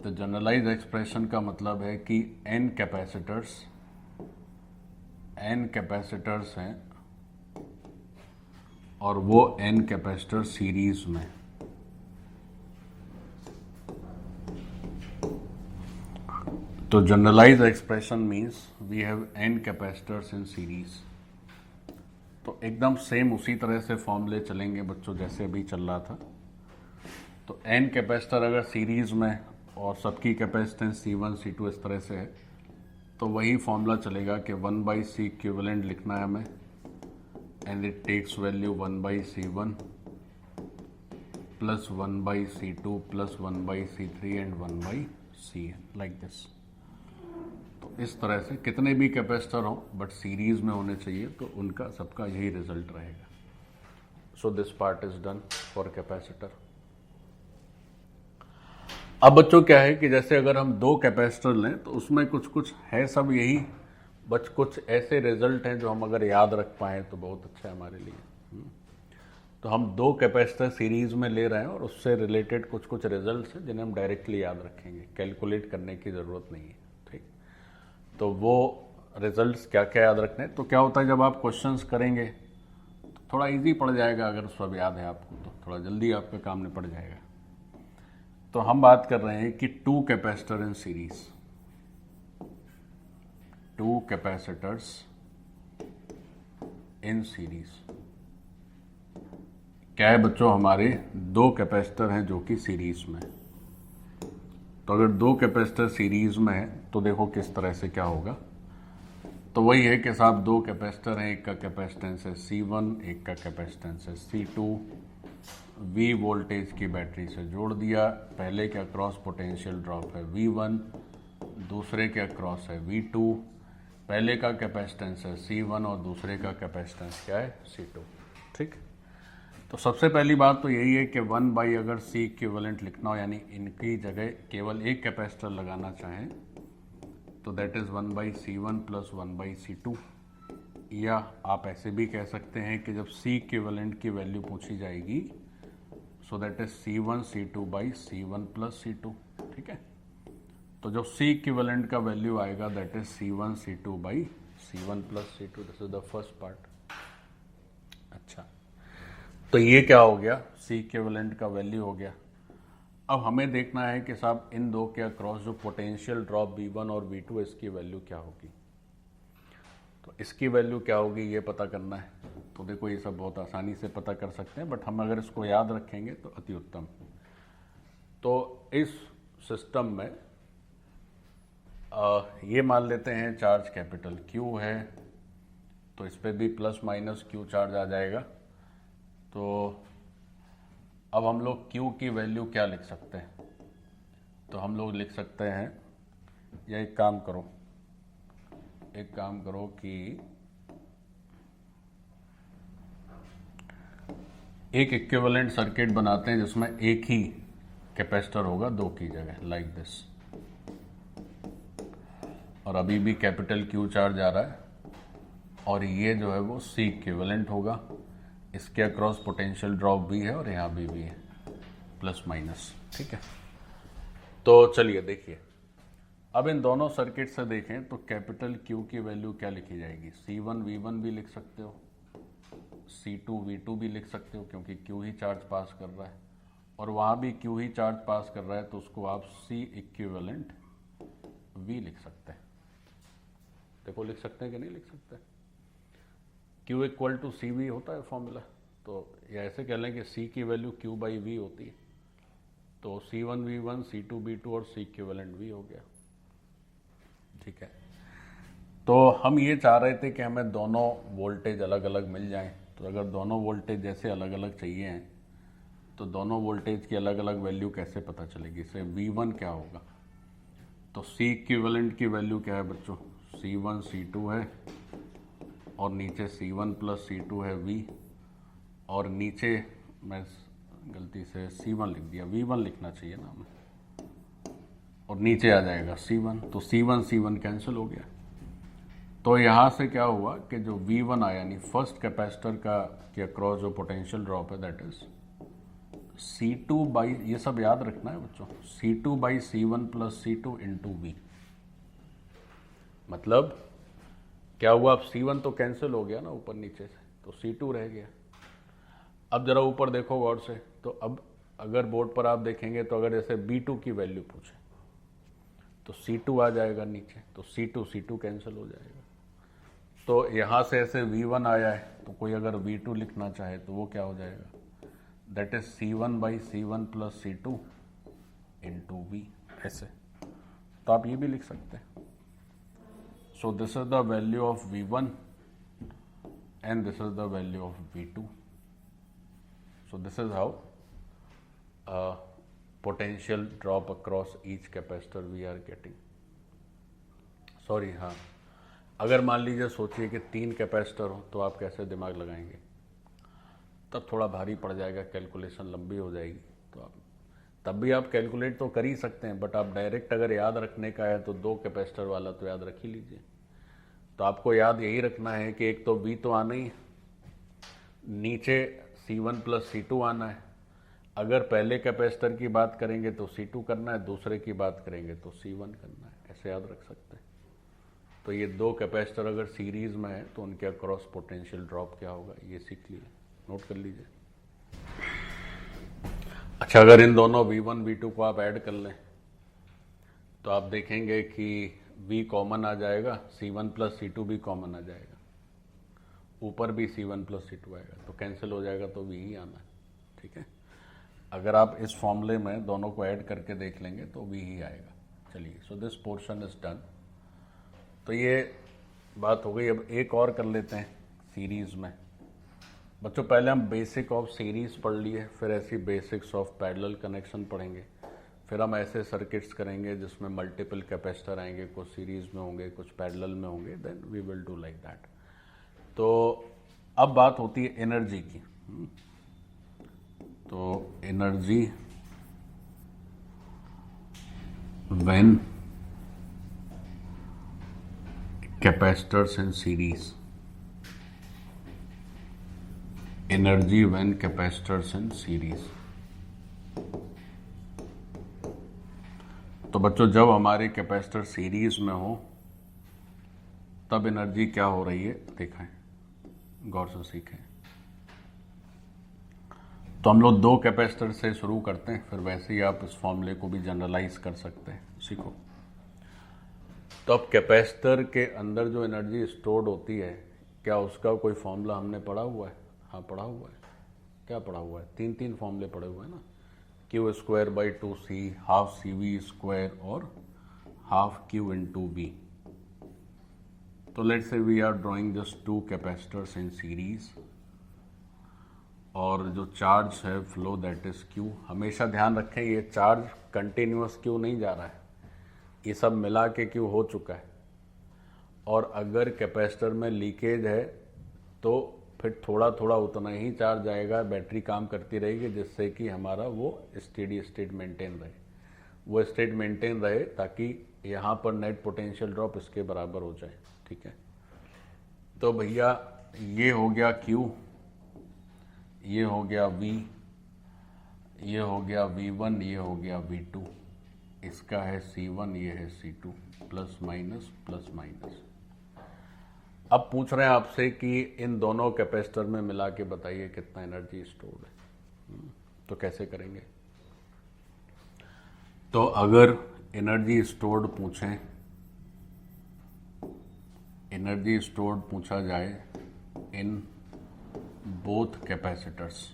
तो जनरलाइज्ड एक्सप्रेशन का मतलब है कि n कैपेसिटर्स हैं और वो n कैपेसिटर सीरीज में। तो generalised expression means we have n capacitors in series. तो एकदम सेम उसी तरह से फॉर्मूले चलेंगे बच्चों जैसे अभी चल रहा था। तो n कैपेसिटर अगर सीरीज में और सबकी कैपेसिटेंस C1 C2 इस तरह से है, तो वही फॉर्मूला चलेगा कि 1/C इक्विवेलेंट लिखना है हमें, and it takes value 1/C1 plus 1/C2 plus 1/C3 and 1/Cn like this. तो इस तरह से कितने भी कैपेसिटर हो बट सीरीज में होने चाहिए, तो उनका सबका यही रिजल्ट रहेगा। So this part is done for capacitor. अब बच्चों क्या है कि जैसे अगर हम 2 कैपेसिटर लें तो उसमें कुछ कुछ है सब यही, बट कुछ ऐसे रिजल्ट हैं जो हम अगर याद रख पाए तो बहुत अच्छा है हमारे लिए। तो हम 2 कैपेसिटर सीरीज में ले रहे हैं और उससे रिलेटेड कुछ कुछ रिजल्ट्स हैं जिन्हें हम डायरेक्टली याद रखेंगे, कैलकुलेट करने की ज़रूरत नहीं है। ठीक, तो वो रिजल्ट्स क्या क्या याद रखने। तो क्या होता है जब आप क्वेश्चंस करेंगे तो थोड़ा इजी पड़ जाएगा, अगर सब याद है आपको तो थोड़ा जल्दी आपका काम निपट जाएगा। तो हम बात कर रहे हैं कि 2 capacitor in series, 2 capacitors in series. क्या है बच्चों? हमारे 2 कैपेसिटर हैं जो कि सीरीज में। तो अगर 2 कैपेसिटर सीरीज में है तो देखो किस तरह से क्या होगा। तो वही है कि साहब 2 कैपेसिटर हैं, एक का कैपेसिटेंस है C1, एक का कैपेसिटेंस है C2। V वोल्टेज की बैटरी से जोड़ दिया, पहले के अक्रॉस पोटेंशियल ड्रॉप है V1, दूसरे के अक्रॉस है V2। पहले का कैपेसिटेंस है C1 और दूसरे का कैपेसिटेंस क्या है? C2। ठीक, तो सबसे पहली बात तो यही है कि 1/, अगर C इक्विवेलेंट लिखना हो यानी इनकी जगह केवल एक कैपेसिटर लगाना चाहें तो that is 1/C1 plus 1/C2। या आप ऐसे भी कह सकते हैं कि जब C इक्विवेलेंट की वैल्यू पूछी जाएगी so that is C1 C2 by C1 plus C2। ठीक है, तो जो C इक्विवेलेंट का वैल्यू आएगा that is C1 C2 by C1 plus C2। This is the first part. अच्छा, तो ये क्या हो गया? C इक्विवेलेंट का वैल्यू हो गया। अब हमें देखना है कि साहब इन दो के अक्रॉस जो पोटेंशियल ड्रॉप V1 और V2 इसकी वैल्यू क्या होगी। तो इसकी वैल्यू क्या होगी ये पता करना है। तो देखो ये सब बहुत आसानी से पता कर सकते हैं, बट हम अगर इसको याद रखेंगे तो अति उत्तम। तो इस सिस्टम में ये मान लेते हैं चार्ज कैपिटल Q है, तो इस पर भी प्लस माइनस Q चार्ज आ जाएगा। तो अब हम लोग Q की वैल्यू क्या लिख सकते हैं? तो हम लोग लिख सकते हैं, या एक काम करो कि एक इक्विवेलेंट सर्किट बनाते हैं जिसमें एक ही कैपेसिटर होगा 2 की जगह, लाइक दिस। और अभी भी कैपिटल Q चार्ज आ रहा है और ये जो है वो C इक्विवेलेंट होगा। इसके अक्रॉस पोटेंशियल ड्रॉप भी है और यहाँ भी है प्लस माइनस। ठीक है, तो चलिए देखिए, अब इन दोनों सर्किट से देखें तो कैपिटल Q की वैल्यू क्या लिखी जाएगी? C1 V1 भी लिख सकते हो, C2 V2 भी लिख सकते हो क्योंकि Q ही चार्ज पास कर रहा है, और वहाँ भी Q ही चार्ज पास कर रहा है तो उसको आप C इक्विवेलेंट V लिख सकते हैं। देखो लिख सकते हैं कि नहीं लिख सकते? Q इक्वल टू CV होता है फॉर्मूला, तो ये ऐसे कह लें कि C की वैल्यू Q बाई V होती है। तो C1 V1 C2 V2 और C इक्विवेलेंट V हो गया। ठीक है, तो हम ये चाह रहे थे कि हमें दोनों वोल्टेज अलग अलग मिल जाएं। तो अगर दोनों वोल्टेज जैसे अलग अलग चाहिए हैं तो दोनों वोल्टेज की अलग अलग वैल्यू कैसे पता चलेगी? से V1 क्या होगा? तो C इक्विवेलेंट की वैल्यू क्या है बच्चों? C1 C2 है और नीचे C1 प्लस C2 है V, और नीचे मैं गलती से C1 लिख दिया, V1 लिखना चाहिए ना हमें, और नीचे आ जाएगा C1, तो C1 C1 कैंसिल हो गया। तो यहाँ से क्या हुआ कि जो V1 आया, यानी फर्स्ट कैपेसिटर का के अक्रॉस जो पोटेंशियल ड्रॉप है दैट इज C2 बाई, ये सब याद रखना है बच्चों, C2 by C1 plus C2 into V। मतलब क्या हुआ, अब C1 तो कैंसिल हो गया ना ऊपर नीचे से, तो C2 रह गया। अब जरा ऊपर देखो गौर से, तो अब अगर बोर्ड पर आप देखेंगे तो अगर जैसे B2 की वैल्यू पूछे तो C2 आ जाएगा नीचे, तो C2 कैंसिल हो जाएगा। तो यहाँ से ऐसे V1 आया है, तो कोई अगर V2 लिखना चाहे तो वो क्या हो जाएगा, that is C1 by C1 plus C2 into V, ऐसे। तो आप ये भी लिख सकते हैं। So this is the value of V1 and this is the value of V2। So this is how potential drop across each capacitor we are getting। Sorry, हाँ, अगर मान लीजिए सोचिए कि 3 कैपेसिटर हो तो आप कैसे दिमाग लगाएंगे, तब थोड़ा भारी पड़ जाएगा, कैलकुलेशन लंबी हो जाएगी। तो आप तब भी आप कैलकुलेट तो कर ही सकते हैं, बट आप डायरेक्ट अगर याद रखने का है तो 2 कैपेसिटर वाला तो याद रख ही लीजिए। तो आपको याद यही रखना है कि एक तो V तो आना ही है, नीचे C1 प्लस C2 आना है। अगर पहले कैपेसिटर की बात करेंगे तो C2 करना है, दूसरे की बात करेंगे तो C1 करना है, ऐसे याद रख सकते हैं। तो ये 2 कैपेसिटर अगर सीरीज में है तो उनके अक्रॉस पोटेंशियल ड्रॉप क्या होगा, ये सीख लीजिए, नोट कर लीजिए। अच्छा, अगर इन दोनों V1 V2 को आप ऐड कर लें तो आप देखेंगे कि V कॉमन आ जाएगा, C1 प्लस C2 भी कॉमन आ जाएगा, ऊपर भी C1 प्लस C2 आएगा, तो कैंसिल हो जाएगा, तो V ही आना है। ठीक है, अगर आप इस फॉर्मूले में दोनों को ऐड करके देख लेंगे तो V ही आएगा। चलिए, so this portion is done. तो ये बात हो गई। अब एक और कर लेते हैं सीरीज़ में। बच्चों, पहले हम बेसिक ऑफ सीरीज़ पढ़ लिए, फिर ऐसी बेसिक्स ऑफ पैरेलल कनेक्शन पढ़ेंगे, फिर हम ऐसे सर्किट्स करेंगे जिसमें मल्टीपल कैपेसिटर आएंगे, कुछ सीरीज़ में होंगे, कुछ पैरेलल में होंगे, then we will do like that. तो अब बात होती है एनर्जी की। तो energy when capacitors in series, energy when capacitors in series। तो बच्चों, जब हमारे कैपेसिटर सीरीज में हो तब एनर्जी क्या हो रही है दिखाएं, गौर से सीखें। तो हम लोग 2 कैपेसिटर से शुरू करते हैं, फिर वैसे ही आप इस फॉर्मूले को भी जनरलाइज कर सकते हैं, सीखो। तो अब कैपेसिटर के अंदर जो एनर्जी स्टोर्ड होती है, क्या उसका कोई फॉर्मूला हमने पढ़ा हुआ है? हाँ, पढ़ा हुआ है। क्या पढ़ा हुआ है? 3 फॉर्मूले पढ़े हुए हैं ना, Q square by 2C, half CV square और हाफ Q इंटू V। तो let's say we are drawing this 2 capacitors in series, और जो चार्ज है फ्लो दैट इज Q। हमेशा ध्यान रखें, ये चार्ज कंटिन्यूअस Q नहीं जा रहा है, ये सब मिला के Q हो चुका है। और अगर कैपेसिटर में लीकेज है तो फिर थोड़ा थोड़ा उतना ही चार्ज आएगा, बैटरी काम करती रहेगी, जिससे कि हमारा वो स्टेडी स्टेट मेंटेन रहे, वो स्टेट मेंटेन रहे, ताकि यहाँ पर नेट पोटेंशियल ड्रॉप इसके बराबर हो जाए। ठीक है, तो भैया ये हो गया Q, ये हो गया V, ये हो गया V1, ये हो गया V2, इसका है C1, ये है C2, plus minus plus minus. अब पूछ रहे हैं आपसे कि इन दोनों कैपेसिटर में मिला के बताइए कितना एनर्जी स्टोर्ड है। तो कैसे करेंगे? तो अगर एनर्जी स्टोर्ड पूछें, एनर्जी स्टोर्ड पूछा जाए in both capacitors,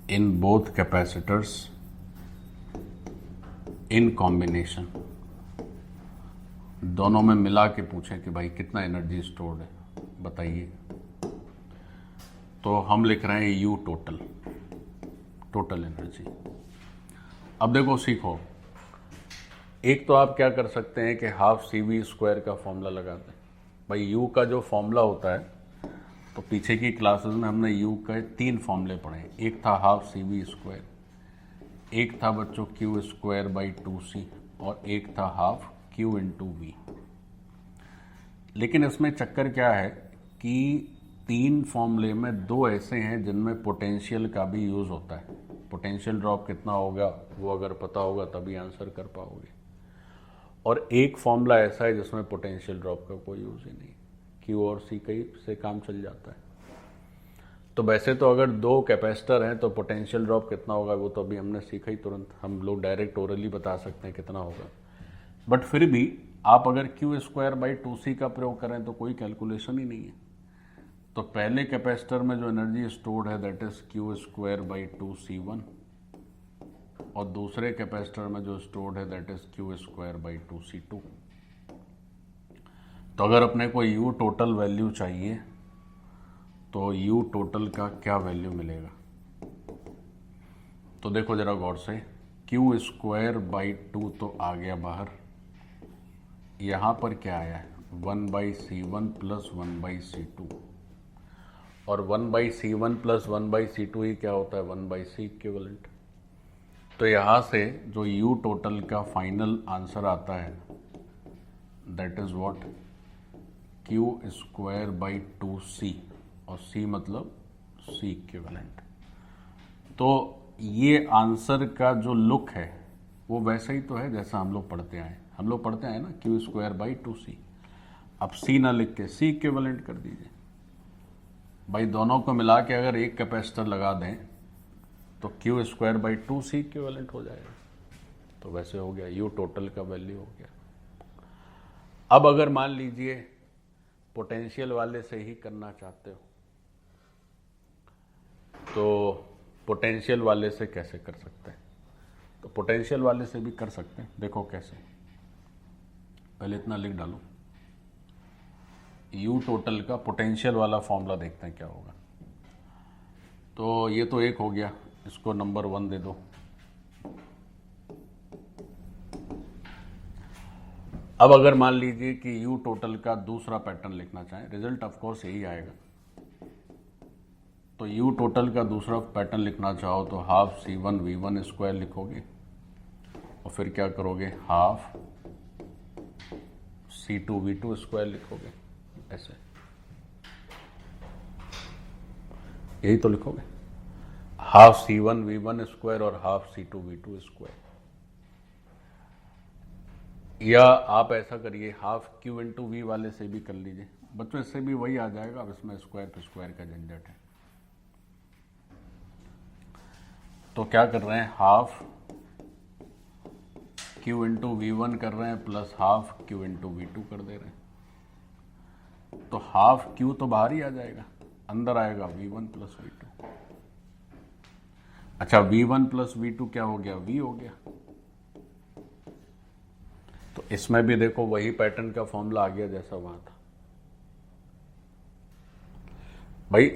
in both capacitors in combination, दोनों में मिला के पूछें कि भाई कितना एनर्जी स्टोर्ड है बताइए, तो हम लिख रहे हैं U टोटल, टोटल एनर्जी। अब देखो, सीखो, एक तो आप क्या कर सकते हैं कि हाफ सी वी स्क्वायर का फॉर्मूला लगा दें। भाई यू का जो फॉर्मूला होता है, तो पीछे की क्लासेस में हमने यू के 3 फॉर्मूले पढ़े। एक था हाफ सी वी स्क्वायर, एक था बच्चों क्यू स्क्वायर बाई 2c, और एक था हाफ क्यू इंटू वी। लेकिन इसमें चक्कर क्या है कि 3 फॉर्मूले में 2 ऐसे हैं जिनमें पोटेंशियल का भी यूज़ होता है। पोटेंशियल ड्रॉप कितना होगा वो अगर पता होगा तभी आंसर कर पाओगे। और एक फॉर्मूला ऐसा है जिसमें पोटेंशियल ड्रॉप का कोई यूज़ ही नहीं, क्यू और सी कहीं से काम चल जाता है। तो वैसे तो अगर 2 कैपेसिटर हैं तो पोटेंशियल ड्रॉप कितना होगा वो तो अभी हमने सीखा ही तुरंत, हम लोग डायरेक्ट ओरली बता सकते हैं कितना होगा। बट फिर भी आप अगर क्यू स्क्वायर बाई 2c का प्रयोग करें तो कोई कैलकुलेशन ही नहीं है। तो पहले कैपेसिटर में जो एनर्जी स्टोर्ड है that is Q square by 2c1, और दूसरे कैपेसिटर में जो स्टोर्ड है that is Q square by 2c2। तो अगर अपने को यू टोटल वैल्यू चाहिए तो यू टोटल का क्या वैल्यू मिलेगा, तो देखो जरा गौर से, क्यू स्क्वायर बाई 2 तो आ गया बाहर, यहाँ पर क्या आया है 1/c1 प्लस 1/c2, और 1/c1 प्लस 1/c2 ही क्या होता है 1/c इक्विवेलेंट। तो यहाँ से जो यू टोटल का फाइनल आंसर आता है that is what Q square by 2c, और c मतलब c इक्विवेलेंट। तो ये आंसर का जो लुक है वो वैसा ही तो है जैसा हम लोग पढ़ते आए ना, क्यू स्क्वायर बाई 2c। अब c ना लिख के c इक्विवेलेंट कर दीजिए। भाई दोनों को मिला के अगर एक कैपेसिटर लगा दें तो Q square by 2c equivalent हो जाएगा। तो वैसे हो गया, यू टोटल का वैल्यू हो गया। अब अगर मान लीजिए पोटेंशियल वाले से ही करना चाहते हो तो पोटेंशियल वाले से कैसे कर सकते हैं, तो पोटेंशियल वाले से भी कर सकते हैं। देखो कैसे, पहले इतना लिख डालो, यू टोटल का पोटेंशियल वाला फॉर्मूला देखते हैं क्या होगा। तो ये तो एक हो गया, इसको नंबर 1 दे दो। अब अगर मान लीजिए कि यू टोटल का दूसरा पैटर्न लिखना चाहें, रिजल्ट ऑफ कोर्स यही आएगा। तो यू टोटल का दूसरा पैटर्न लिखना चाहो तो हाफ c1 v1 स्क्वायर लिखोगे, और फिर क्या करोगे हाफ c2 v2 स्क्वायर लिखोगे, ऐसे यही तो लिखोगे, हाफ c1 v1 स्क्वायर और हाफ c2 v2 स्क्वायर। या आप ऐसा करिए हाफ q इंटू वी वाले से भी कर लीजिए बच्चों, इससे भी वही आ जाएगा। अब इसमें स्क्वायर पे स्क्वायर का झंझट है। तो क्या कर रहे हैं, हाफ q इंटू वी1 कर रहे हैं plus half q into V2 कर दे रहे हैं। तो हाफ q तो बाहर ही आ जाएगा, अंदर आएगा v1 प्लस वी2। अच्छा v1 प्लस वी2 क्या हो गया, v हो गया। तो इसमें भी देखो वही पैटर्न का फॉर्मूला आ गया जैसा वहां था। भाई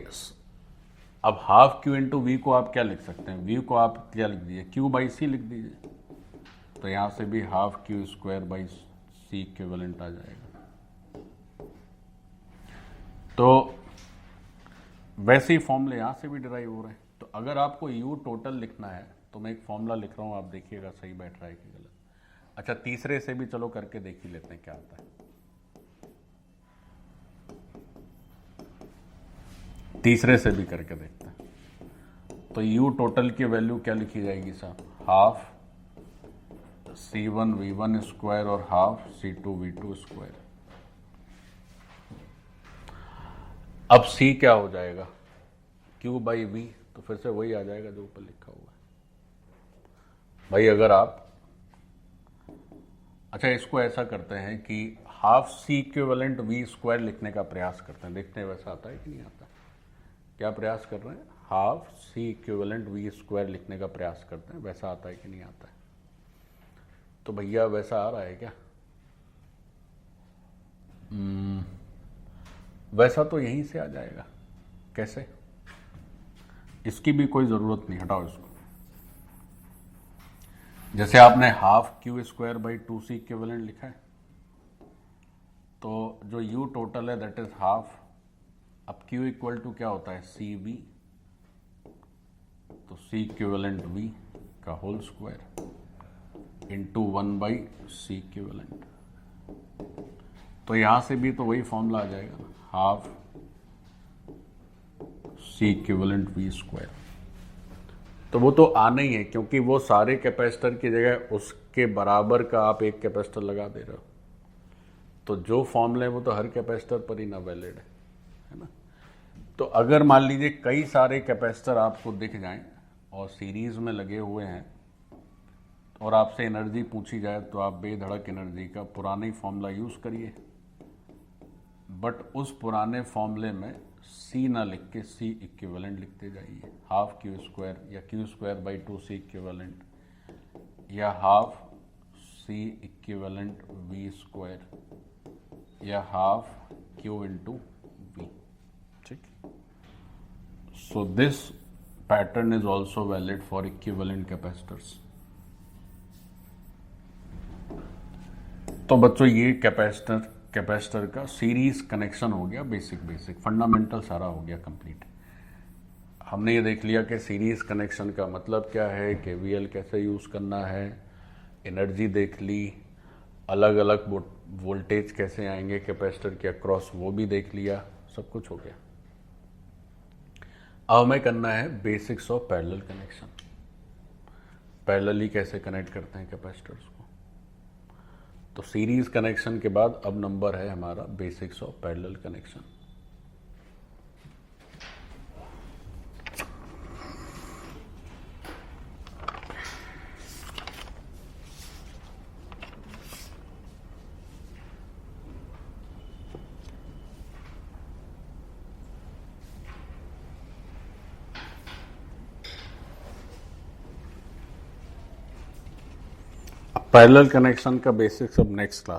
अब हाफ क्यू इंटू वी को आप क्या लिख सकते हैं, वी को आप क्या लिख दीजिए क्यू बाई सी लिख दीजिए। तो यहां से भी half Q square by C equivalent आ जाएगा। तो वैसे ही फॉर्मूले यहां से भी डिराइव हो रहे हैं। तो अगर आपको यू टोटल लिखना है तो मैं एक फॉर्मूला लिख रहा हूं, आप देखिएगा सही बैठ रहा है कि गलत। अच्छा तीसरे से भी चलो करके देख ही लेते हैं क्या आता है। तीसरे से भी करके देखते हैं। तो यू टोटल की वैल्यू क्या लिखी जाएगी साहब, हाफ c1 v1 स्क्वायर और हाफ c2 v2 स्क्वायर। अब c क्या हो जाएगा, q बाई वी, तो फिर से वही आ जाएगा जो ऊपर लिखा हुआ है। भाई अगर आप अच्छा इसको ऐसा करते हैं कि half C equivalent V square लिखने का प्रयास करते हैं, देखते हैं वैसा आता है कि नहीं आता। क्या प्रयास कर रहे हैं, half C equivalent V square लिखने का प्रयास करते हैं, वैसा आता है कि नहीं आता है। तो भैया वैसा आ रहा है क्या, वैसा तो यहीं से आ जाएगा। कैसे, इसकी भी कोई ज़रूरत नहीं, हटाओ इसको। जैसे आपने half Q square by 2c equivalent लिखा है, तो जो u टोटल है दैट इज हाफ। अब q इक्वल टू क्या होता है, सी वी, तो c इक्विवेलेंट v का whole square into 1 by C equivalent. तो यहां से भी तो वही फॉर्मूला आ जाएगा ना, half C equivalent V square. तो वो तो आना ही है, क्योंकि वो सारे कैपेसिटर की जगह उसके बराबर का आप एक कैपेसिटर लगा दे रहे हो, तो जो फॉर्मूला है वो तो हर कैपेसिटर पर ही ना वैलिड है ना। तो अगर मान लीजिए कई सारे कैपेसिटर आपको दिख जाएं और सीरीज में लगे हुए हैं और आपसे एनर्जी पूछी जाए, तो आप बेधड़क एनर्जी का पुराना ही फॉर्मूला यूज करिए, बट उस पुराने फॉर्मूले में C ना लिख के C इक्विवेलेंट लिखते जाइए, हाफ क्यू स्क्वायर या Q square by 2c equivalent, या half C equivalent V square, या हाफ Q इंटू V। ठीक, so this pattern is also valid for equivalent capacitors. तो बच्चों ये कैपेसिटर का सीरीज कनेक्शन हो गया, बेसिक फंडामेंटल सारा हो गया कंप्लीट। हमने ये देख लिया कि सीरीज कनेक्शन का मतलब क्या है, केवीएल कैसे यूज करना है, एनर्जी देख ली, अलग अलग वोल्टेज कैसे आएंगे कैपेसिटर के अक्रॉस वो भी देख लिया, सब कुछ हो गया। अब हमें करना है basics of parallel connection, parallelly कैसे कनेक्ट करते हैं कैपेसिटर्स को। तो सीरीज कनेक्शन के बाद अब नंबर है हमारा basics of parallel connection. Parallel connection का बेसिक्स अब नेक्स्ट क्लास